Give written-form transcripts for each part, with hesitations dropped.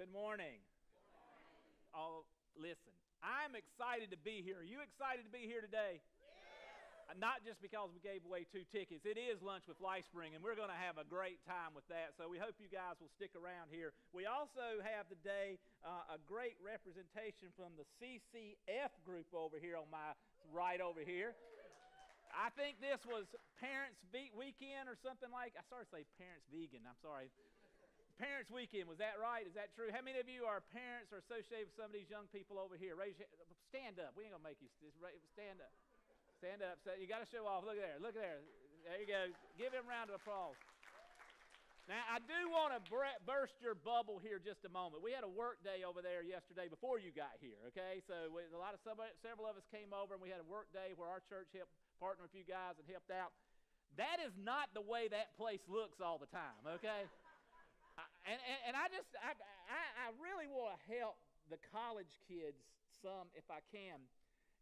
Good morning. Oh, listen, I'm excited to be here. Are you excited to be here today? Not just because we gave away 2 tickets. It is Lunch with LifeSpring, and we're going to have a great time with that. So we hope you guys will stick around here. We also have today a great representation from the CCF group over here on my right over here. I think this was Parents Weekend or something like. I started to say Parents Vegan. I'm sorry. Parents Weekend, was that right? Is that true? How many of you are parents or associated with some of these young people over here? Stand up. We ain't gonna make you stand up. Stand up. So you got to show off. Look there. Look there. There you go. Give him a round of applause. Now, I do want to burst your bubble here just a moment. We had a work day over there yesterday before you got here, okay? So several of us came over, and we had a work day where our church helped partner with you guys and helped out. That is not the way that place looks all the time, okay? And I really want to help the college kids some if I can.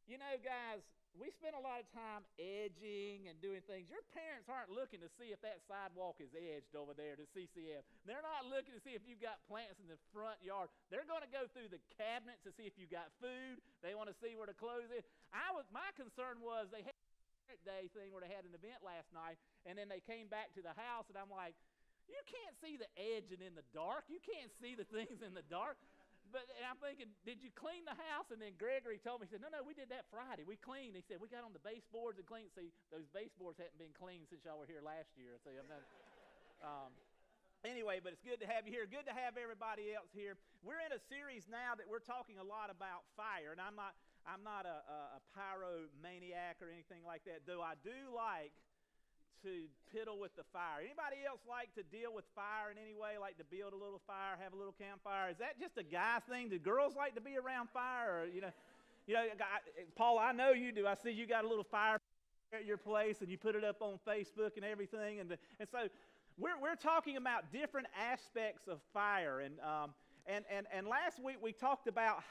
You know, guys, we spend a lot of time edging and doing things. Your parents aren't looking to see if that sidewalk is edged over there to CCF. They're not looking to see if you've got plants in the front yard. They're going to go through the cabinets to see if you've got food. They want to see where the clothes is. My concern was they had a day thing where they had an event last night, and then they came back to the house, and I'm like, you can't see the edging in the dark. You can't see the things in the dark. And I'm thinking, did you clean the house? And then Gregory told me, he said, no, we did that Friday. We cleaned. He said, we got on the baseboards and cleaned. See, those baseboards hadn't been cleaned since y'all were here last year. See, anyway, but it's good to have you here. Good to have everybody else here. We're in a series now that we're talking a lot about fire. And I'm not a pyromaniac or anything like that, though I do like to piddle with the fire. Anybody else like to deal with fire in any way, like to build a little fire, have a little campfire? Is that just a guy thing? Do girls like to be around fire? Or, Paul, I know you do. I see you got a little fire at your place, and you put it up on Facebook and everything. And so we're talking about different aspects of fire. And last week we talked about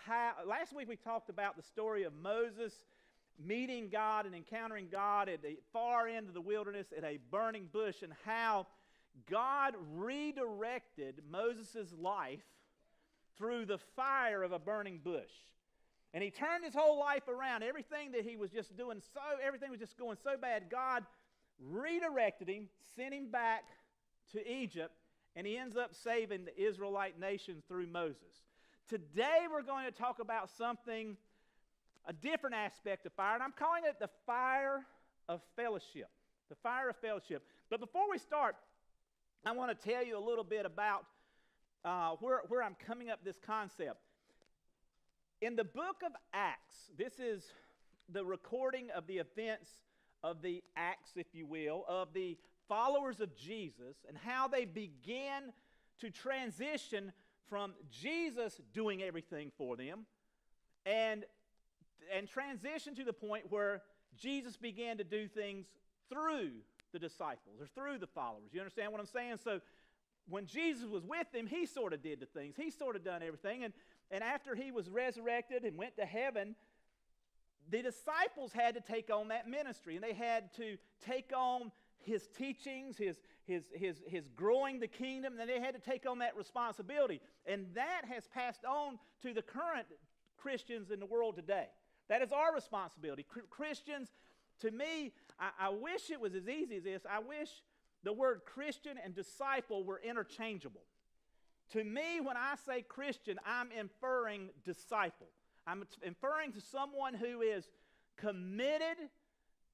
the story of Moses meeting God and encountering God at the far end of the wilderness at a burning bush, and how God redirected Moses' life through the fire of a burning bush. And he turned his whole life around. Everything that he was just doing, everything was just going so bad. God redirected him, sent him back to Egypt, and he ends up saving the Israelite nation through Moses. Today we're going to talk about a different aspect of fire, and I'm calling it the fire of fellowship. The fire of fellowship. But before we start, I want to tell you a little bit about where I'm coming up this concept. In the book of Acts, this is the recording of the events of the Acts, if you will, of the followers of Jesus and how they began to transition from Jesus doing everything for them and transition to the point where Jesus began to do things through the disciples or through the followers. You understand what I'm saying? So when Jesus was with them, he sort of did the things. He sort of done everything. And after he was resurrected and went to heaven, the disciples had to take on that ministry. And they had to take on his teachings, his growing the kingdom. And they had to take on that responsibility. And that has passed on to the current Christians in the world today. That is our responsibility. Christians, to me, I wish it was as easy as this. I wish the word Christian and disciple were interchangeable. To me, when I say Christian, I'm inferring disciple. I'm inferring to someone who is committed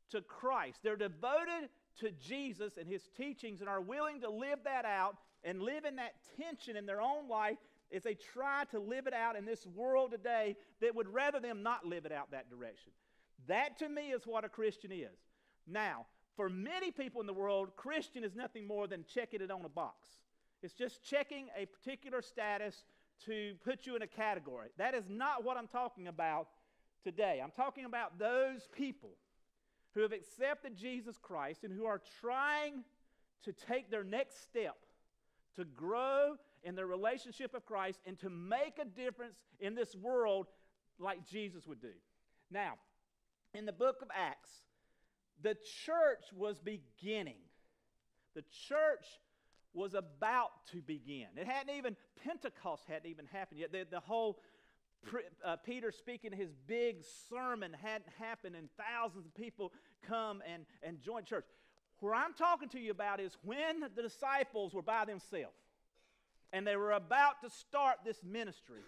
to Christ. They're devoted to Jesus and his teachings and are willing to live that out and live in that tension in their own life as they try to live it out in this world today that would rather them not live it out that direction. That to me is what a Christian is. Now, for many people in the world, Christian is nothing more than checking it on a box. It's just checking a particular status to put you in a category. That is not what I'm talking about today. I'm talking about those people who have accepted Jesus Christ and who are trying to take their next step to grow in their relationship with Christ and to make a difference in this world like Jesus would do. Now, in the book of Acts, the church was beginning. The church was about to begin. Pentecost hadn't even happened yet. The whole Peter speaking his big sermon hadn't happened, and thousands of people come and join church. Where I'm talking to you about is when the disciples were by themselves and they were about to start this ministry.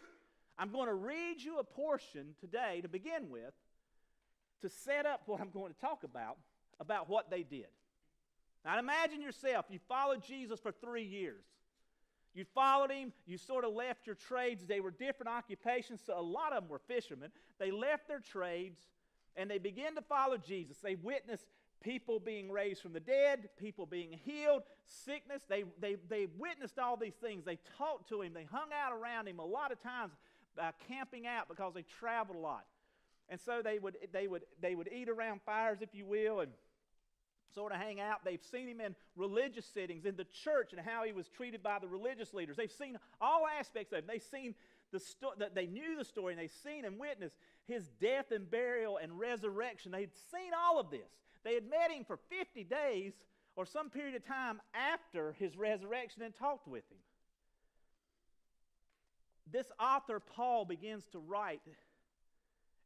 I'm going to read you a portion today to begin with to set up what I'm going to talk about what they did. Now imagine yourself, you followed Jesus for 3 years. You followed him, you sort of left your trades. They were different occupations, so a lot of them were fishermen. They left their trades and they began to follow Jesus. They witnessed people being raised from the dead, people being healed, sickness. They witnessed all these things. They talked to him. They hung out around him a lot of times, camping out because they traveled a lot. And so they would eat around fires, if you will, and sort of hang out. They've seen him in religious settings, in the church, and how he was treated by the religious leaders. They've seen all aspects of him. They've seen they knew the story, and they've seen and witnessed his death and burial and resurrection. They'd seen all of this. They had met him for 50 days or some period of time after his resurrection and talked with him. This author, Paul, begins to write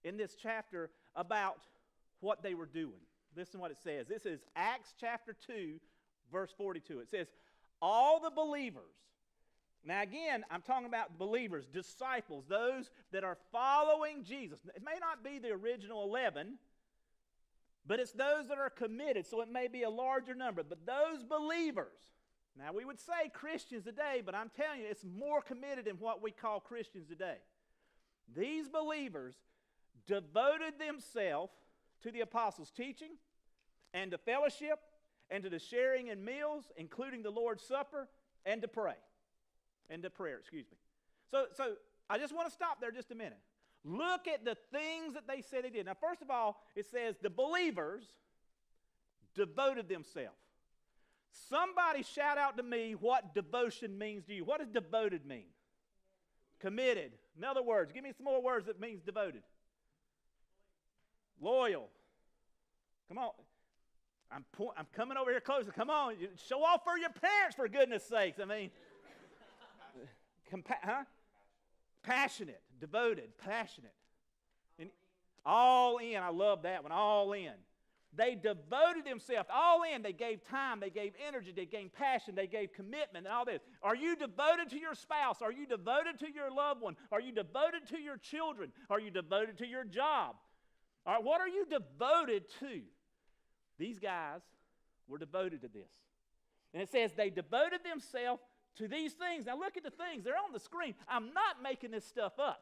in this chapter about what they were doing. Listen to what it says. This is Acts chapter 2, verse 42. It says, all the believers. Now again, I'm talking about believers, disciples, those that are following Jesus. It may not be the original 11, but it's those that are committed, so it may be a larger number. But those believers, now we would say Christians today, but I'm telling you, it's more committed than what we call Christians today. These believers devoted themselves to the apostles' teaching and to fellowship and to the sharing in meals, including the Lord's Supper, and to prayer. So I just want to stop there just a minute. Look at the things that they said they did. Now, first of all, it says the believers devoted themselves. Somebody shout out to me what devotion means to you. What does devoted mean? Committed. In other words, give me some more words that means devoted. Loyal. Come on. I'm coming over here closer. Come on. Show off for your parents, for goodness sakes. I mean, passionate, devoted, passionate. And all in. I love that one. All in. They devoted themselves all in. They gave time. They gave energy. They gave passion. They gave commitment and all this. Are you devoted to your spouse? Are you devoted to your loved one? Are you devoted to your children? Are you devoted to your job? All right, what are you devoted to? These guys were devoted to this. And it says they devoted themselves to these things. Now look at the things. They're on the screen. I'm not making this stuff up.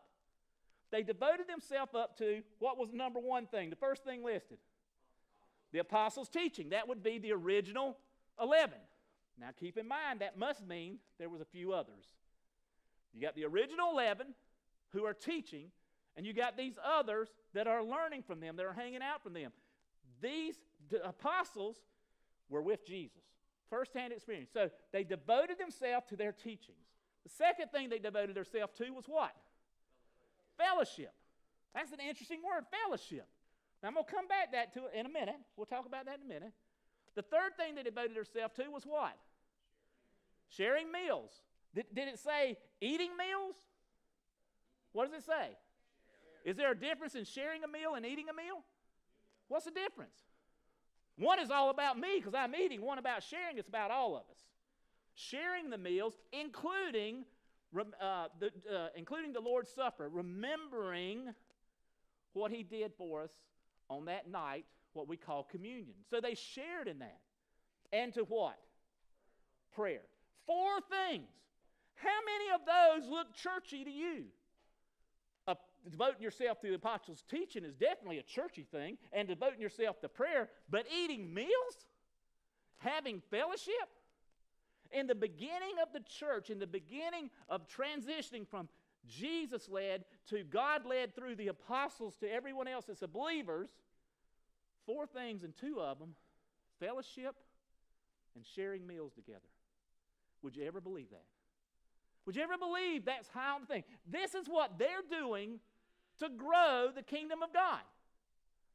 They devoted themselves up to what was the number one thing, the first thing listed. The apostles' teaching. That would be the original 11. Now keep in mind that must mean there was a few others. You got the original 11 who are teaching, and you got these others that are learning from them, that are hanging out from them. These apostles were with Jesus. First-hand experience. So they devoted themselves to their teachings. The second thing they devoted themselves to was what? Fellowship. That's an interesting word, fellowship. Now I'm going to come back to it in a minute. We'll talk about that in a minute. The third thing they devoted themselves to was what? Sharing meals. Did it say eating meals? What does it say? Is there a difference in sharing a meal and eating a meal? What's the difference? One is all about me because I'm eating. One about sharing, it's about all of us. Sharing the meals, including the Lord's Supper, remembering what he did for us on that night, what we call communion. So they shared in that. And to what? Prayer. 4 things. How many of those look churchy to you? Devoting yourself to the apostles' teaching is definitely a churchy thing, and devoting yourself to prayer, but eating meals? Having fellowship? In the beginning of the church, in the beginning of transitioning from Jesus-led to God-led through the apostles to everyone else that's a believers, 4 things, and 2 of them, fellowship and sharing meals together. Would you ever believe that? Would you ever believe that's how the thing? This is what they're doing to grow the kingdom of God.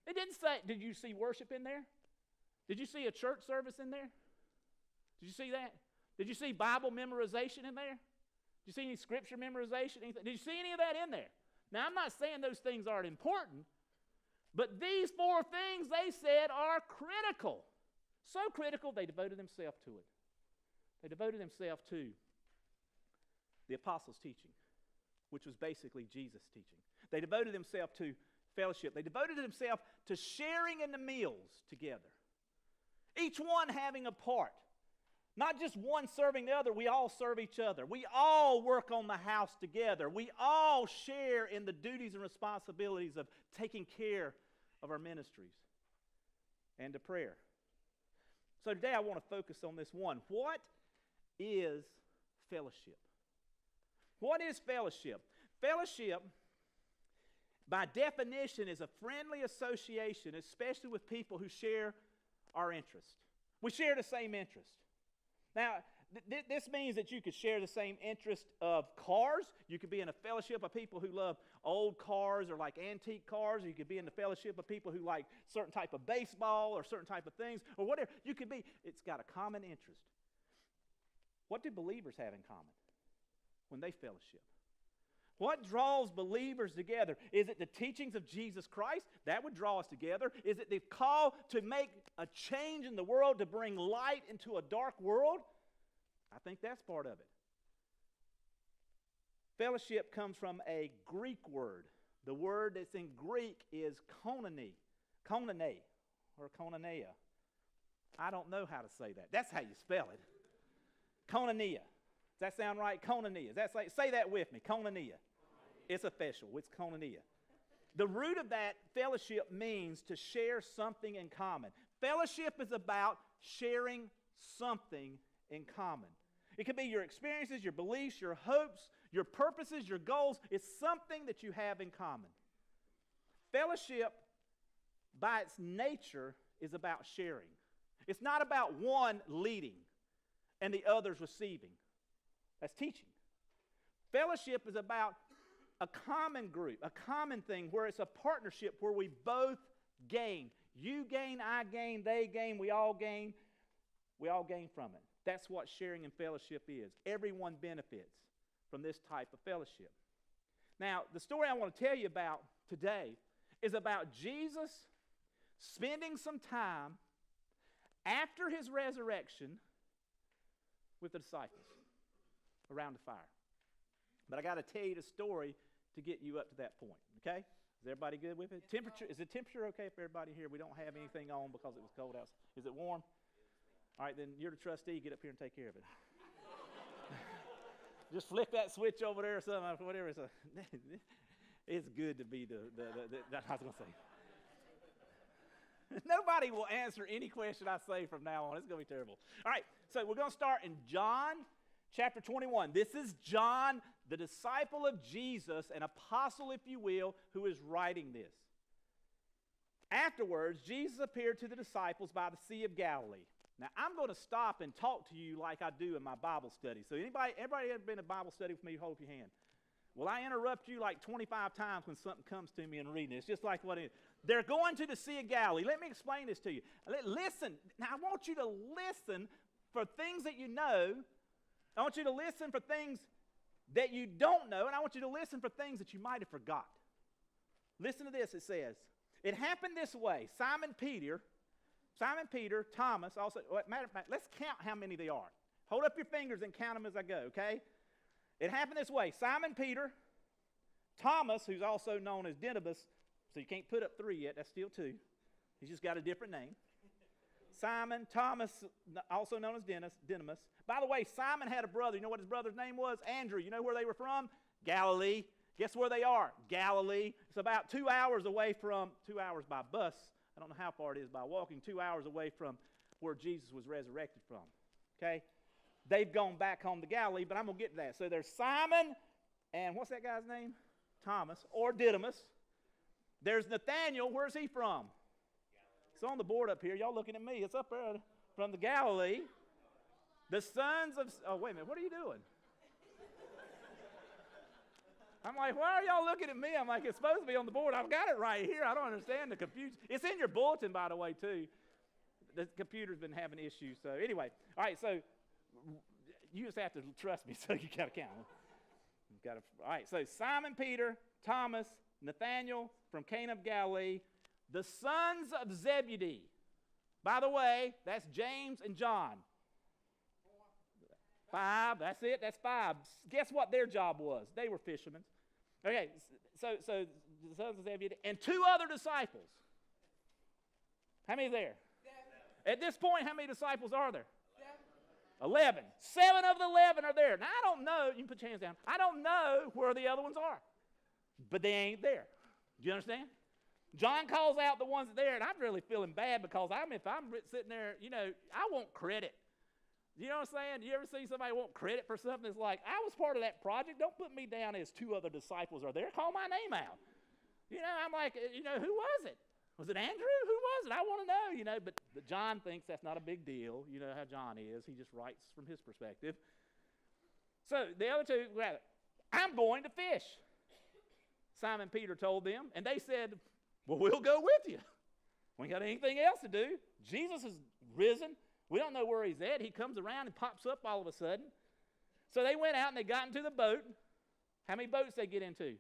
It didn't say, did you see worship in there? Did you see a church service in there? Did you see that? Did you see Bible memorization in there? Did you see any scripture memorization? Anything? Did you see any of that in there? Now, I'm not saying those things aren't important, but these 4 things they said are critical. So critical, they devoted themselves to it. They devoted themselves to the apostles' teaching, which was basically Jesus' teaching. They devoted themselves to fellowship. They devoted themselves to sharing in the meals together. Each one having a part. Not just one serving the other, we all serve each other. We all work on the house together. We all share in the duties and responsibilities of taking care of our ministries and to prayer. So today I want to focus on this one. What is fellowship? What is fellowship? Fellowship, by definition, is a friendly association, especially with people who share our interests. We share the same interest. Now, this means that you could share the same interest of cars. You could be in a fellowship of people who love old cars or like antique cars. Or you could be in the fellowship of people who like certain type of baseball or certain type of things or whatever. You could be. It's got a common interest. What do believers have in common when they fellowship? What draws believers together? Is it the teachings of Jesus Christ? That would draw us together. Is it the call to make a change in the world, to bring light into a dark world? I think that's part of it. Fellowship comes from a Greek word. The word that's in Greek is koinonia, or koinonia. I don't know how to say that. That's how you spell it. Koinonia. Does that sound right? Koinonia. Say that with me. Koinonia. It's official. It's koinonia. The root of that fellowship means to share something in common. Fellowship is about sharing something in common. It could be your experiences, your beliefs, your hopes, your purposes, your goals. It's something that you have in common. Fellowship, by its nature, is about sharing. It's not about one leading and the others receiving. That's teaching. Fellowship is about a common group, a common thing where it's a partnership where we both gain. You gain, I gain, they gain, we all gain. We all gain from it. That's what sharing and fellowship is. Everyone benefits from this type of fellowship. Now, the story I want to tell you about today is about Jesus spending some time after his resurrection with the disciples around the fire. But I got to tell you the story to get you up to that point, okay? Is everybody good with it? Is the temperature okay for everybody here? We don't have anything on because it was cold outside. Is it warm? All right, then you're the trustee. Get up here and take care of it. Just flick that switch over there or something, whatever. It's good to be I was going to say. Nobody will answer any question I say from now on. It's going to be terrible. All right, so we're going to start in John chapter 21. This is John, the disciple of Jesus, an apostle, if you will, who is writing this. Afterwards, Jesus appeared to the disciples by the Sea of Galilee. Now, I'm going to stop and talk to you like I do in my Bible study. So everybody ever been in a Bible study with me? Hold up your hand. Well, I interrupt you like 25 times when something comes to me and reading it. It's just like what it is. They're going to the Sea of Galilee. Let me explain this to you. Listen. Now, I want you to listen for things that you know. I want you to listen for things that you don't know, and I want you to listen for things that you might have forgot. Listen to this. It says, it happened this way. Simon Peter, Thomas, also, matter of fact, let's count how many they are. Hold up your fingers and count them as I go, okay? It happened this way. Simon Peter, Thomas, who's also known as Didymus, so you can't put up 3 yet, that's still 2. He's just got a different name. Simon, Thomas, also known as Didymus. By the way, Simon had a brother. You know what his brother's name was? Andrew. You know where they were from? Galilee. Guess where they are? Galilee. It's about 2 hours away from, 2 hours by bus. I don't know how far it is by walking, 2 hours away from where Jesus was resurrected from. Okay? They've gone back home to Galilee, but I'm going to get to that. So there's Simon, and what's that guy's name? Thomas, or Didymus. There's Nathaniel. Where's he from? It's on the board up here. Y'all looking at me. It's up there from the Galilee. The sons of... Oh, wait a minute. What are you doing? I'm like, why are y'all looking at me? I'm like, it's supposed to be on the board. I've got it right here. I don't understand the confusion. It's in your bulletin, by the way, too. The computer's been having issues. So anyway, all right, so You just have to trust me, so you got to count them. All right, so Simon Peter, Thomas, Nathanael from Cana of Galilee, the sons of Zebedee. By the way, that's James and John. 5, that's it, that's 5. Guess what their job was? They were fishermen. Okay, so the sons of Zebedee and 2 other disciples. How many there? 7. At this point, how many disciples are there? 11. 7 of the 11 are there. Now, I don't know, you can put your hands down. I don't know where the other ones are, but they ain't there. Do you understand? John calls out the ones that are there, and I'm really feeling bad because if I'm sitting there, I want credit. You know what I'm saying? You ever see somebody want credit for something? It's like, I was part of that project. Don't put me down as 2 other disciples are there. Call my name out. I'm like, who was it? Was it Andrew? Who was it? I want to know, but John thinks that's not a big deal. You know how John is. He just writes from his perspective. So the other 2, I'm going to fish. Simon Peter told them, and they said, well, we'll go with you. We ain't got anything else to do. Jesus is risen. We don't know where he's at. He comes around and pops up all of a sudden. So they went out and they got into the boat. How many boats they get into? 2.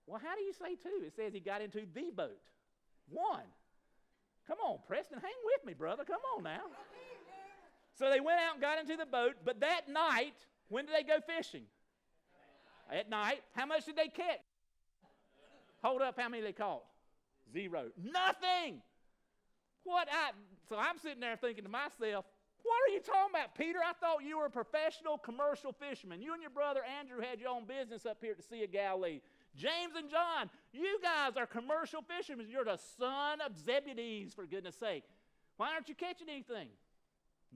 Well, how do you say 2? It says he got into the boat. 1. Come on, Preston, hang with me, brother. Come on now. So they went out and got into the boat, but that night, when did they go fishing? At night. How much did they catch? Hold up, how many they caught? 0. Nothing. So I'm sitting there thinking to myself, what are you talking about, Peter? I thought you were a professional commercial fisherman. You and your brother Andrew had your own business up here at the Sea of Galilee. James and John, you guys are commercial fishermen. You're the son of Zebedee, for goodness sake. Why aren't you catching anything?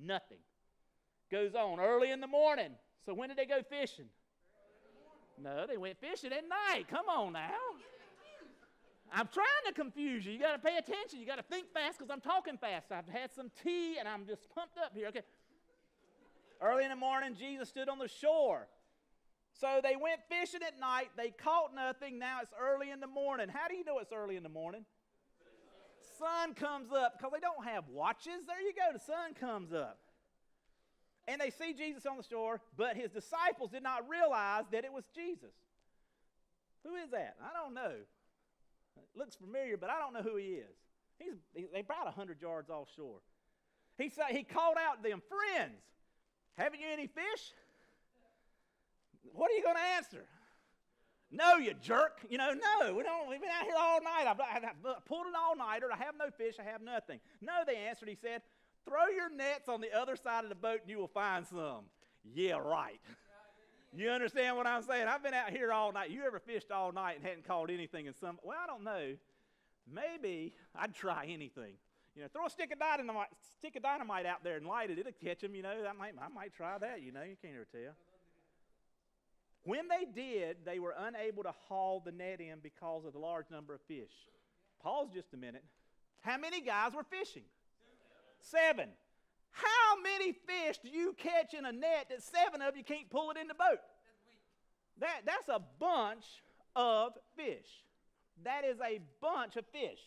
Nothing. Goes on early in the morning. So when did they go fishing? No, they went fishing at night. Come on now. I'm trying to confuse you. You got to pay attention. You got to think fast because I'm talking fast. I've had some tea and I'm just pumped up here. Okay. Early in the morning, Jesus stood on the shore. So they went fishing at night. They caught nothing. Now it's early in the morning. How do you know it's early in the morning? Sun comes up because they don't have watches. There you go. The sun comes up. And they see Jesus on the shore, but his disciples did not realize that it was Jesus. Who is that? I don't know. It looks familiar, but I don't know who he is. They're about 100 yards offshore. He called out to them, friends, haven't you any fish? What are you going to answer? No, you jerk. No, we don't. We've been out here all night. I've pulled an all-nighter. I have no fish. I have nothing. No, they answered. He said, throw your nets on the other side of the boat and you will find some. Yeah, right. You understand what I'm saying? I've been out here all night. You ever fished all night and hadn't caught anything in some? Well, I don't know. Maybe I'd try anything. Throw a stick of dynamite out there and light it. It'll catch them. I might try that. You can't ever tell. When they did, they were unable to haul the net in because of the large number of fish. Pause just a minute. How many guys were fishing? 7. How many fish do you catch in a net that 7 of you can't pull it in the boat? That's a bunch of fish. That is a bunch of fish.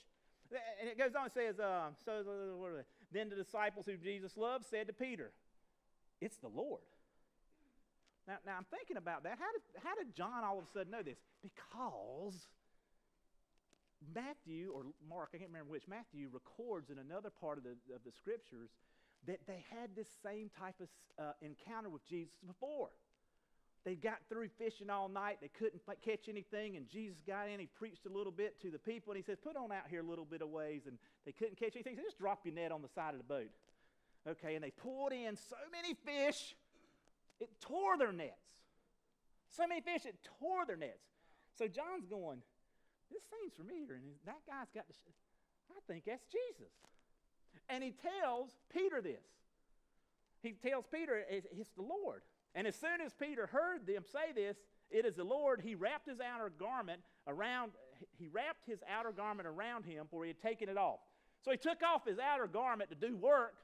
And it goes on and says, then the disciples whom Jesus loved said to Peter, it's the Lord. Now I'm thinking about that. How did John all of a sudden know this? Because Matthew, or Mark, I can't remember which, Matthew records in another part of the scriptures that they had this same type of encounter with Jesus before. They got through fishing all night. They couldn't catch anything, and Jesus got in. He preached a little bit to the people, and he says, put on out here a little bit of ways, and they couldn't catch anything. He said, just drop your net on the side of the boat. Okay, and they pulled in so many fish, it tore their nets. So many fish, it tore their nets. So John's going, this seems familiar, and that guy's got the I think that's Jesus. And he tells Peter this. He tells Peter it's the Lord. And as soon as Peter heard them say this, it is the Lord, he wrapped his outer garment around him, for he had taken it off. So he took off his outer garment to do work,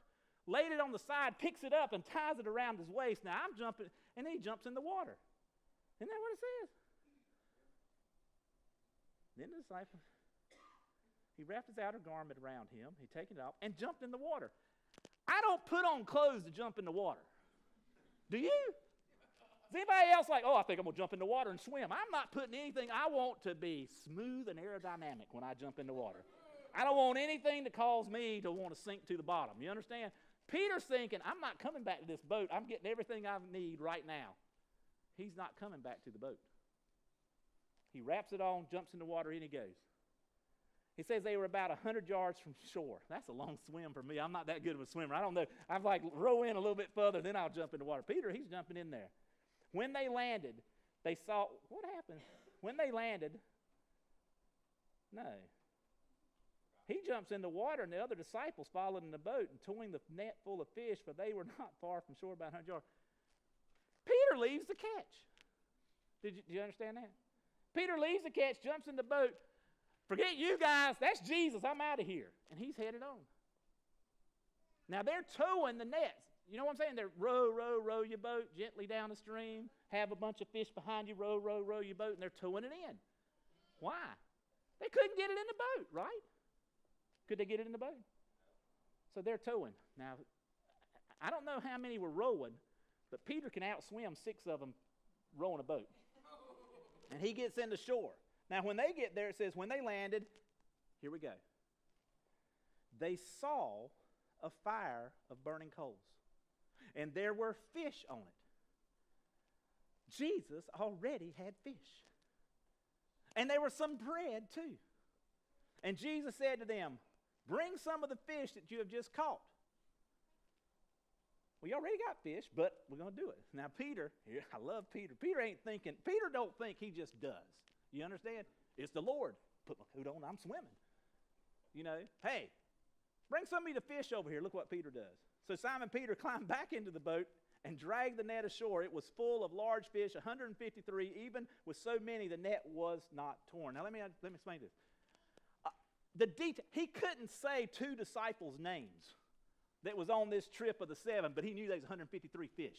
laid it on the side, picks it up, and ties it around his waist. Now I'm jumping, and then he jumps in the water. Isn't that what it says? Then the disciple, he wrapped his outer garment around him, he'd taken it off, and jumped in the water. I don't put on clothes to jump in the water. Do you? Is anybody else like, oh, I think I'm going to jump in the water and swim? I'm not putting anything. I want to be smooth and aerodynamic when I jump in the water. I don't want anything to cause me to want to sink to the bottom. You understand? Peter's thinking, I'm not coming back to this boat. I'm getting everything I need right now. He's not coming back to the boat. He wraps it on, jumps in the water, and he goes. He says they were about 100 yards from shore. That's a long swim for me. I'm not that good of a swimmer. I don't know. I'm like, row in a little bit further, then I'll jump in the water. Peter, he's jumping in there. When they landed, they saw, what happened? When they landed, no. He jumps in the water, and the other disciples followed in the boat and towing the net full of fish, for they were not far from shore, about 100 yards. Peter leaves the catch. Did you understand that? Peter leaves the catch, jumps in the boat. Forget you guys, that's Jesus, I'm out of here. And he's headed on. Now they're towing the nets. You know what I'm saying? They're row your boat gently down the stream, have a bunch of fish behind you, row your boat, and they're towing it in. Why? They couldn't get it in the boat, right? Could they get it in the boat? So they're towing. Now, I don't know how many were rowing, but Peter can outswim 6 of them rowing a boat. And he gets into shore. Now, when they get there, it says, when they landed, here we go. They saw a fire of burning coals, and there were fish on it. Jesus already had fish. And there was some bread, too. And Jesus said to them, bring some of the fish that you have just caught. We already got fish, but we're going to do it. Now, Peter, I love Peter. Peter don't think he just does. You understand? It's the Lord. Put my coat on, I'm swimming. You know, hey, bring some of the fish over here. Look what Peter does. So Simon Peter climbed back into the boat and dragged the net ashore. It was full of large fish, 153. Even with so many, the net was not torn. Now, let me explain this. He couldn't say 2 disciples' names that was on this trip of the 7, but he knew there was 153 fish.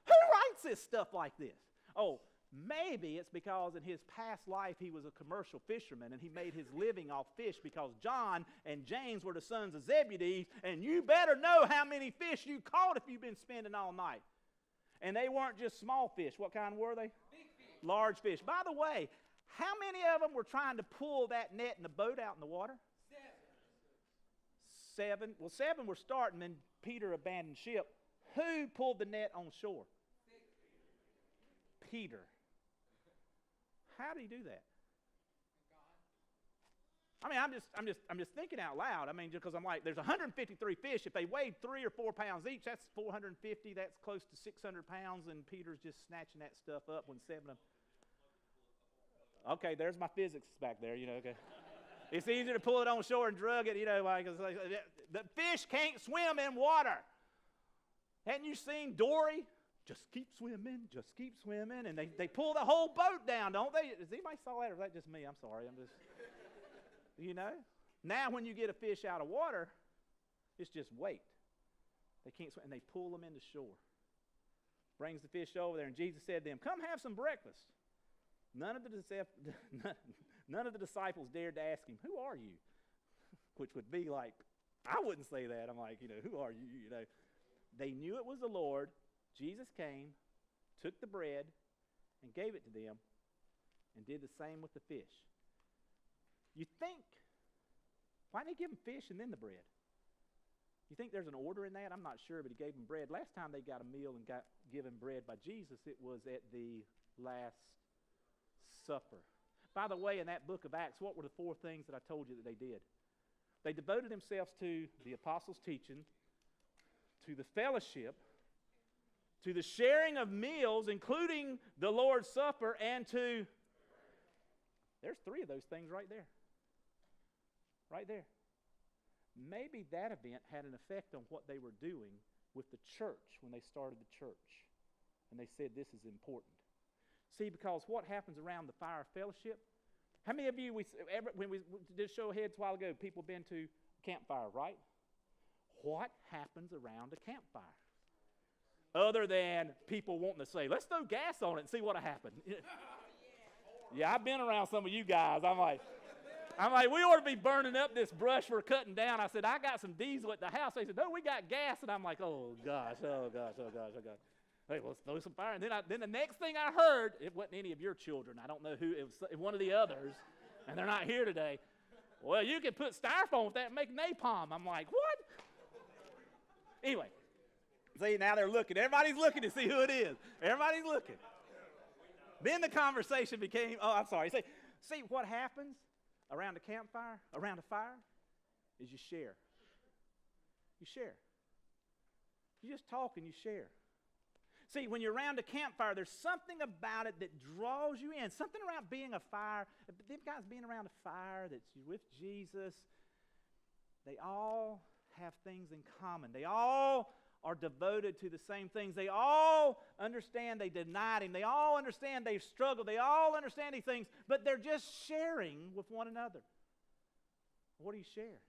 Who writes this stuff like this? Oh, maybe it's because in his past life he was a commercial fisherman and he made his living off fish, because John and James were the sons of Zebedee, and you better know how many fish you caught if you've been spending all night. And they weren't just small fish. What kind were they? Big fish. Large fish. By the way, how many of them were trying to pull that net and the boat out in the water? 7. Well, 7 were starting, and Peter abandoned ship. Who pulled the net on shore? Peter. How did he do that? I mean, I'm just thinking out loud. I mean, just because I'm like, there's 153 fish. If they weighed 3 or 4 pounds each, that's 450. That's close to 600 pounds, and Peter's just snatching that stuff up when 7 of them. Okay, there's my physics back there, you know. Okay. It's easier to pull it on shore and drug it, you know, like the fish can't swim in water. Hadn't you seen Dory? Just keep swimming, and they pull the whole boat down, don't they? Does anybody saw that, or is that just me? I'm sorry, I'm just, you know. Now when you get a fish out of water, it's just weight. They can't swim, and they pull them into shore. Brings the fish over there, and Jesus said to them, come have some breakfast. None of the disciples dared to ask him, who are you? Which would be like, I wouldn't say that. I'm like, you know, who are you? You know, they knew it was the Lord. Jesus came, took the bread, and gave it to them, and did the same with the fish. You think, why didn't he give them fish and then the bread? You think there's an order in that? I'm not sure, but he gave them bread. Last time they got a meal and got given bread by Jesus, it was at the Last Supper. By the way, in that book of Acts, what were the 4 things that I told you that they did? They devoted themselves to the apostles' teaching, to the fellowship, to the sharing of meals, including the Lord's Supper, and to... There's 3 of those things right there. Right there. Maybe that event had an effect on what they were doing with the church when they started the church. And they said this is important. See, because what happens around the fire of fellowship? How many of you, when we did show of heads a while ago, people been to campfire, right? What happens around a campfire? Other than people wanting to say, let's throw gas on it and see what'll happen. Yeah, I've been around some of you guys. I'm like, I'm like, we ought to be burning up this brush we're cutting down. I said, I got some diesel at the house. They said, no, we got gas. And I'm like, oh, gosh. Hey, let's throw some fire. And then the next thing I heard, it wasn't any of your children. I don't know who. It was one of the others, and they're not here today. Well, you can put styrofoam with that and make napalm. I'm like, what? Anyway, see, now they're looking. Everybody's looking to see who it is. Everybody's looking. Then the conversation became, oh, I'm sorry. See what happens around a campfire, around a fire, is you share. You share. You just talk and you share. See, when you're around a campfire, there's something about it that draws you in. Something around being a fire. Them guys being around a fire that's with Jesus, they all have things in common. They all are devoted to the same things. They all understand they denied him. They all understand they've struggled. They all understand these things, but they're just sharing with one another. What do you share?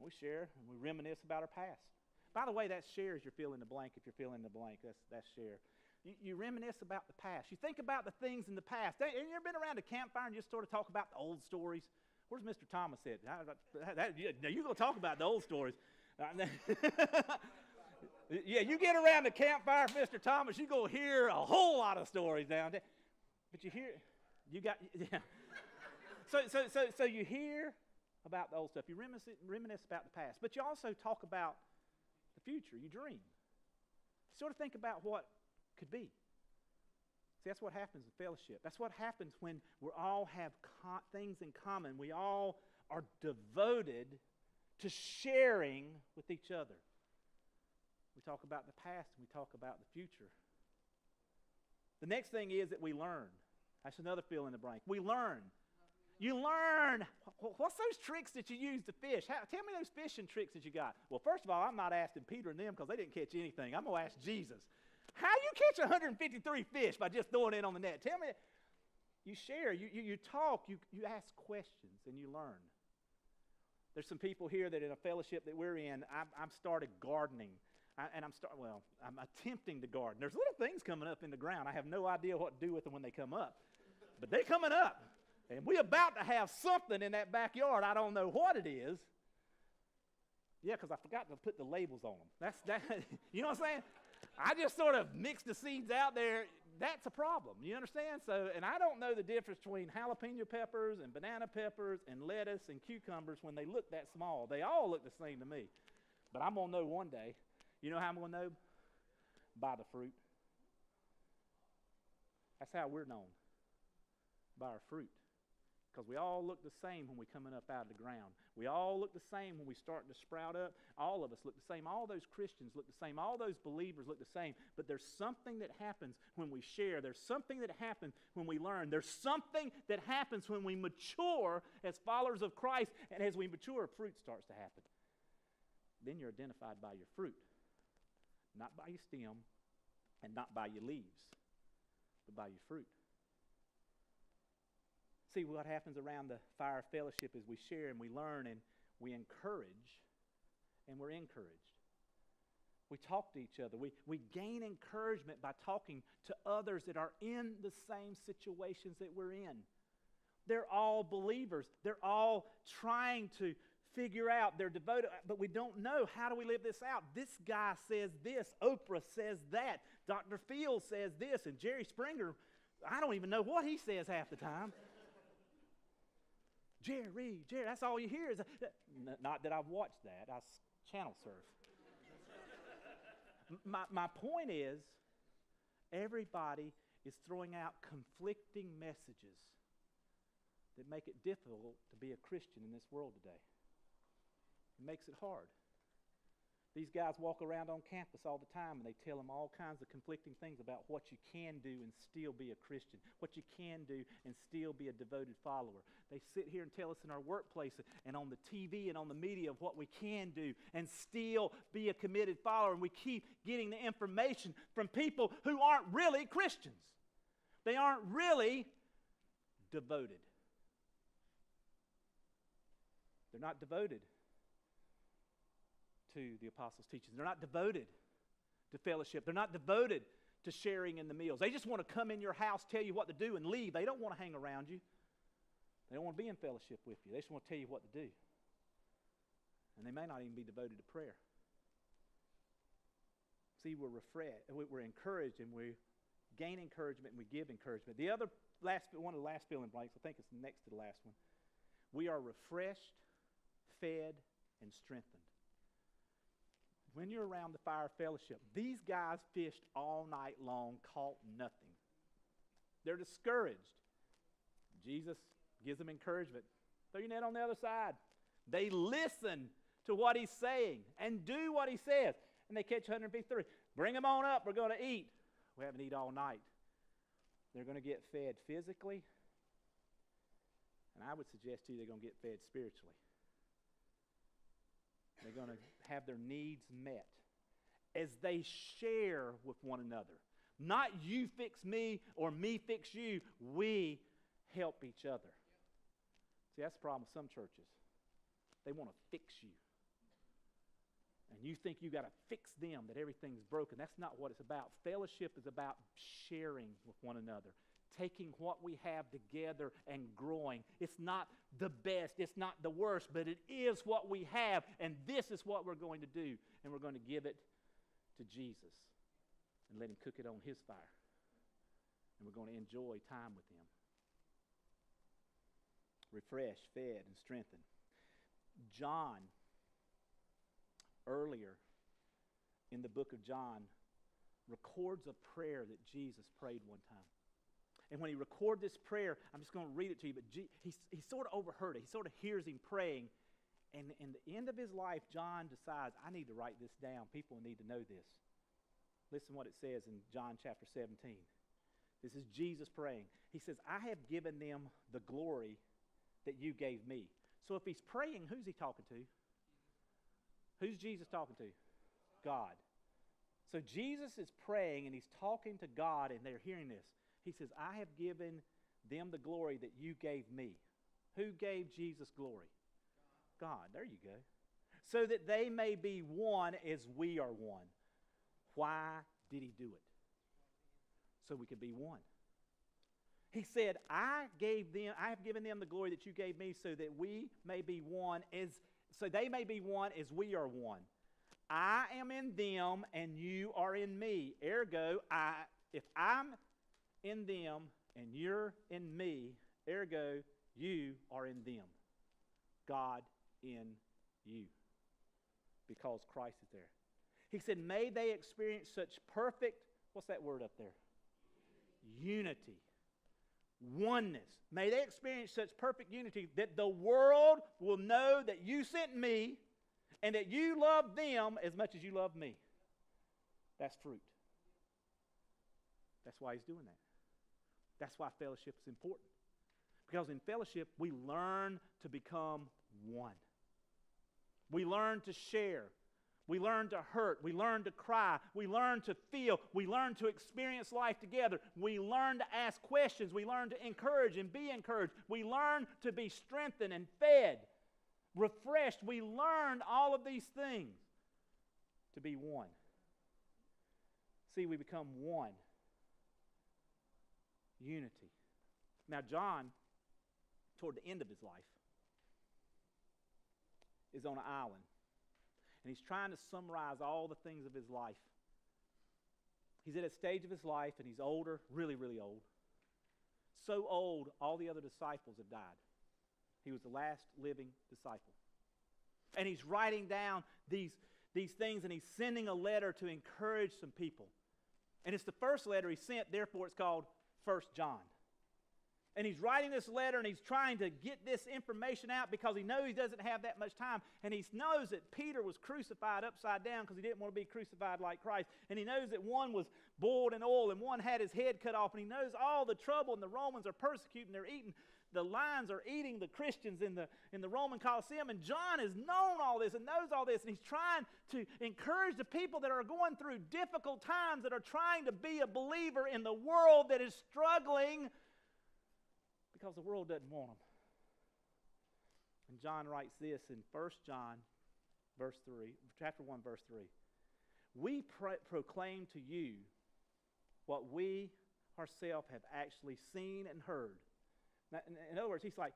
We share and we reminisce about our past. By the way, that share is your fill in the blank. If you're filling in the blank, that's share. You reminisce about the past. You think about the things in the past. Have you ever been around a campfire and just sort of talk about the old stories? Where's Mr. Thomas at? Now you're going to talk about the old stories. Yeah, you get around the campfire, Mr. Thomas, you're going to hear a whole lot of stories down there. But yeah. So you hear about the old stuff. You reminisce about the past. But you also talk about the future. You dream. You sort of think about what could be. See, that's what happens in fellowship. That's what happens when we all have things in common. We all are devoted to sharing with each other. We talk about the past and we talk about the future. The next thing is that we learn. That's another fill in the blank. We learn. You learn. What's those tricks that you use to fish? Tell me those fishing tricks that you got. Well, first of all, I'm not asking Peter and them because they didn't catch anything. I'm going to ask Jesus. How you catch 153 fish by just throwing it on the net? Tell me. You share. You talk. You ask questions and you learn. There's some people here that in a fellowship that we're in, I've started gardening. I'm attempting to garden. There's little things coming up in the ground. I have no idea what to do with them when they come up. But they're coming up. And we're about to have something in that backyard. I don't know what it is. Yeah, because I forgot to put the labels on them. You know what I'm saying? I just sort of mixed the seeds out there. That's a problem. You understand? And I don't know the difference between jalapeno peppers and banana peppers and lettuce and cucumbers when they look that small. They all look the same to me. But I'm going to know one day. You know how I'm going to know? By the fruit. That's how we're known. By our fruit. Because we all look the same when we're coming up out of the ground. We all look the same when we start to sprout up. All of us look the same. All those Christians look the same. All those believers look the same. But there's something that happens when we share. There's something that happens when we learn. There's something that happens when we mature as followers of Christ. And as we mature, fruit starts to happen. Then you're identified by your fruit. Not by your stem and not by your leaves, but by your fruit. See, what happens around the fire of fellowship is we share and we learn and we encourage and we're encouraged. We talk to each other. We gain encouragement by talking to others that are in the same situations that we're in. They're all believers. They're all trying to figure out, they're devoted, but we don't know, how do we live this out? This guy says this, Oprah says that, Dr. Field says this, and Jerry Springer, I don't even know what he says half the time. Jerry, that's all you hear is, not that I've watched that, I channel surf. My point is, everybody is throwing out conflicting messages that make it difficult to be a Christian in this world today. It makes it hard. These guys walk around on campus all the time and they tell them all kinds of conflicting things about what you can do and still be a Christian, what you can do and still be a devoted follower. They sit here and tell us in our workplace and on the TV and on the media of what we can do and still be a committed follower, and we keep getting the information from people who aren't really Christians. They aren't really devoted. They're not devoted to the apostles' teachings. They're not devoted to fellowship. They're not devoted to sharing in the meals. They just want to come in your house, tell you what to do, and leave. They don't want to hang around you. They don't want to be in fellowship with you. They just want to tell you what to do. And they may not even be devoted to prayer. See, we're refreshed, we're encouraged, and we gain encouragement, and we give encouragement. The other one of the last fill in blanks, I think it's next to the last one. We are refreshed, fed, and strengthened. When you're around the fire fellowship, these guys fished all night long, caught nothing. They're discouraged. Jesus gives them encouragement. Throw your net on the other side. They listen to what he's saying and do what he says. And they catch 153. Bring them on up. We're going to eat. We haven't eaten all night. They're going to get fed physically. And I would suggest to you they're going to get fed spiritually. They're going to have their needs met as they share with one another. Not you fix me or me fix you. We help each other. See, that's the problem with some churches. They want to fix you. And you think you got to fix them, that everything's broken. That's not what it's about. Fellowship is about sharing with one another, taking what we have together and growing. It's not the best, it's not the worst, but it is what we have, and this is what we're going to do. And we're going to give it to Jesus and let him cook it on his fire. And we're going to enjoy time with him. Refreshed, fed, and strengthened. John, earlier in the book of John, records a prayer that Jesus prayed one time. And when he recorded this prayer, I'm just going to read it to you, but he sort of overheard it. He sort of hears him praying. And in the end of his life, John decides, I need to write this down. People need to know this. Listen what it says in John chapter 17. This is Jesus praying. He says, I have given them the glory that you gave me. So if he's praying, who's he talking to? Who's Jesus talking to? God. So Jesus is praying and he's talking to God, and they're hearing this. He says, I have given them the glory that you gave me. Who gave Jesus glory? God. There you go. So that they may be one as we are one. Why did he do it? So we could be one. He said, I have given them the glory that you gave me, so that we may be one so they may be one as we are one. I am in them and you are in me. Ergo, if I'm in them and you're in me, ergo, you are in them. God in you. Because Christ is there. He said, may they experience such perfect, what's that word up there? Unity. Oneness. May they experience such perfect unity that the world will know that you sent me and that you love them as much as you love me. That's fruit. That's why he's doing that. That's why fellowship is important. Because in fellowship, we learn to become one. We learn to share. We learn to hurt. We learn to cry. We learn to feel. We learn to experience life together. We learn to ask questions. We learn to encourage and be encouraged. We learn to be strengthened and fed, refreshed. We learn all of these things to be one. See, we become one. Unity. Now, John, toward the end of his life, is on an island. And he's trying to summarize all the things of his life. He's at a stage of his life, and he's older, really, really old. So old, all the other disciples have died. He was the last living disciple. And he's writing down these things, and he's sending a letter to encourage some people. And it's the first letter he sent, therefore it's called 1 John. And he's writing this letter, and he's trying to get this information out because he knows he doesn't have that much time. And he knows that Peter was crucified upside down because he didn't want to be crucified like Christ. And he knows that one was boiled in oil and one had his head cut off. And he knows all the trouble, and the Romans are persecuting. They're eating. The lions are eating the Christians in the Roman Colosseum. And John has known all this and knows all this. And he's trying to encourage the people that are going through difficult times, that are trying to be a believer in the world that is struggling because the world doesn't want them. And John writes this in 1 John chapter 1, verse 3. We proclaim to you what we ourselves have actually seen and heard. Now, in other words, he's like,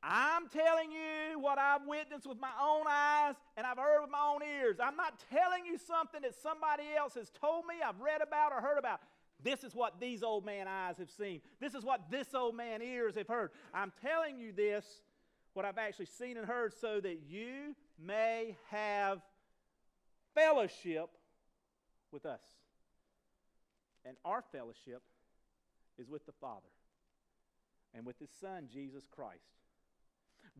I'm telling you what I've witnessed with my own eyes and I've heard with my own ears. I'm not telling you something that somebody else has told me, I've read about or heard about. This is what these old man eyes have seen. This is what this old man ears have heard. I'm telling you this, what I've actually seen and heard, so that you may have fellowship with us. And our fellowship is with the Father and with His Son, Jesus Christ.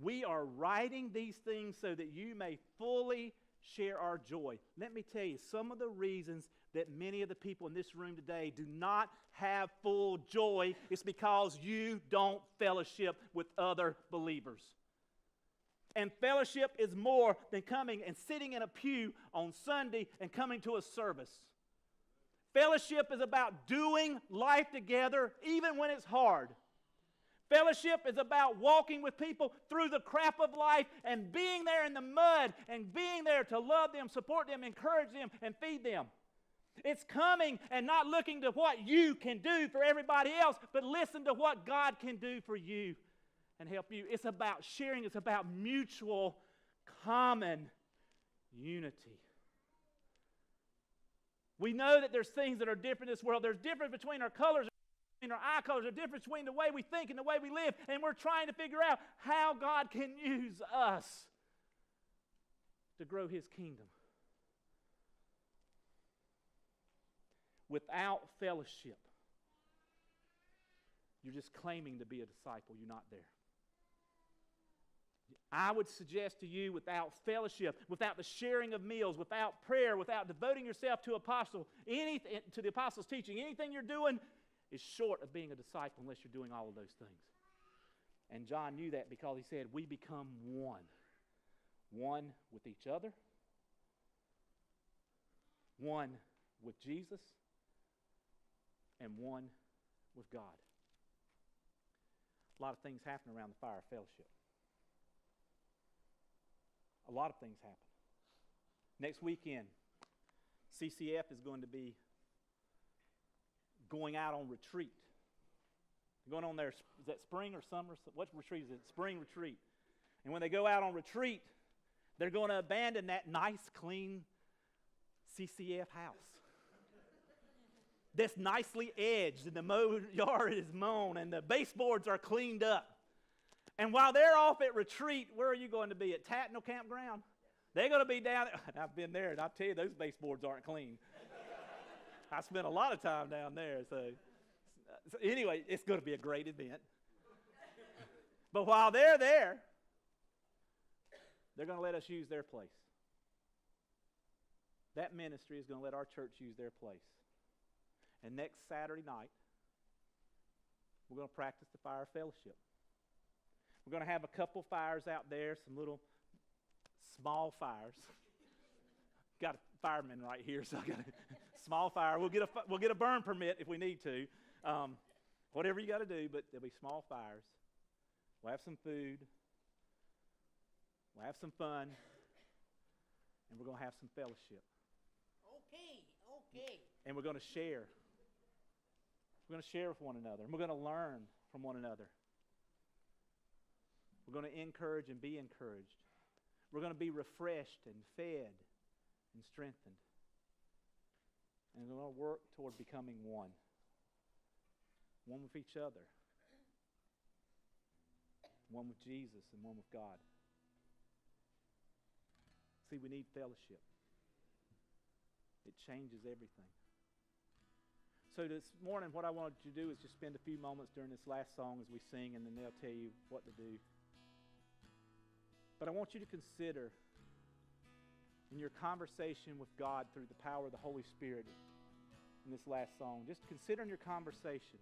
We are writing these things so that you may fully share our joy. Let me tell you, some of the reasons that many of the people in this room today do not have full joy is because you don't fellowship with other believers. And fellowship is more than coming and sitting in a pew on Sunday and coming to a service. Fellowship is about doing life together even when it's hard. Fellowship is about walking with people through the crap of life and being there in the mud and being there to love them, support them, encourage them, and feed them. It's coming and not looking to what you can do for everybody else, but listen to what God can do for you and help you. It's about sharing. It's about mutual, common unity. We know that there's things that are different in this world. There's difference between our colors, between our eye colors, there's difference between the way we think and the way we live, and we're trying to figure out how God can use us to grow His kingdom. Without fellowship, you're just claiming to be a disciple. You're not there. I would suggest to you, without fellowship, without the sharing of meals, without prayer, without devoting yourself to the apostles' teaching, anything you're doing is short of being a disciple unless you're doing all of those things. And John knew that because he said, we become one. One with each other, one with Jesus, and one with God. A lot of things happen around the fire of fellowship. A lot of things happen. Next weekend, CCF is going to be going out on retreat. Going on their, is that spring or summer? What retreat is it? Spring retreat. And when they go out on retreat, they're going to abandon that nice, clean CCF house that's nicely edged, and the yard is mown, and the baseboards are cleaned up. And while they're off at retreat, where are you going to be? At Tatnall Campground? They're going to be down there. I've been there, and I'll tell you, those baseboards aren't clean. I spent a lot of time down there. So anyway, it's going to be a great event. But while they're there, they're going to let us use their place. That ministry is going to let our church use their place. And next Saturday night, we're going to practice the fire of fellowship. We're going to have a couple fires out there, some little small fires. Got a fireman right here, so I got a small fire. We'll get a burn permit if we need to. Whatever you got to do, but there'll be small fires. We'll have some food. We'll have some fun. And we're going to have some fellowship. Okay. And we're going to share. We're going to share with one another. And we're going to learn from one another. We're going to encourage and be encouraged. We're going to be refreshed and fed and strengthened. And we're going to work toward becoming one. One with each other. One with Jesus and one with God. See, we need fellowship. It changes everything. So this morning, what I wanted you to do is just spend a few moments during this last song as we sing, and then they'll tell you what to do. But I want you to consider in your conversation with God through the power of the Holy Spirit in this last song, just consider in your conversation,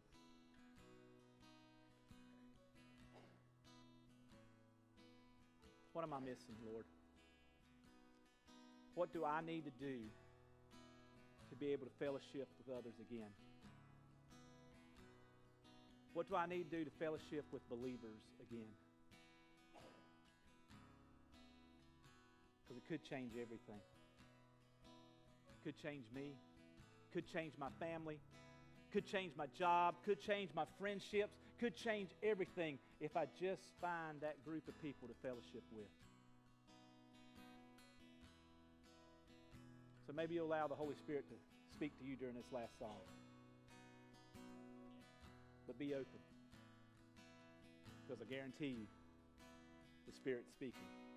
what am I missing, Lord? What do I need to do to be able to fellowship with others again? What do I need to do to fellowship with believers again? Because it could change everything. It could change me. It could change my family. It could change my job. It could change my friendships. could change everything if I just find that group of people to fellowship with. So maybe you'll allow the Holy Spirit to speak to you during this last song. But be open, because I guarantee you the Spirit's speaking.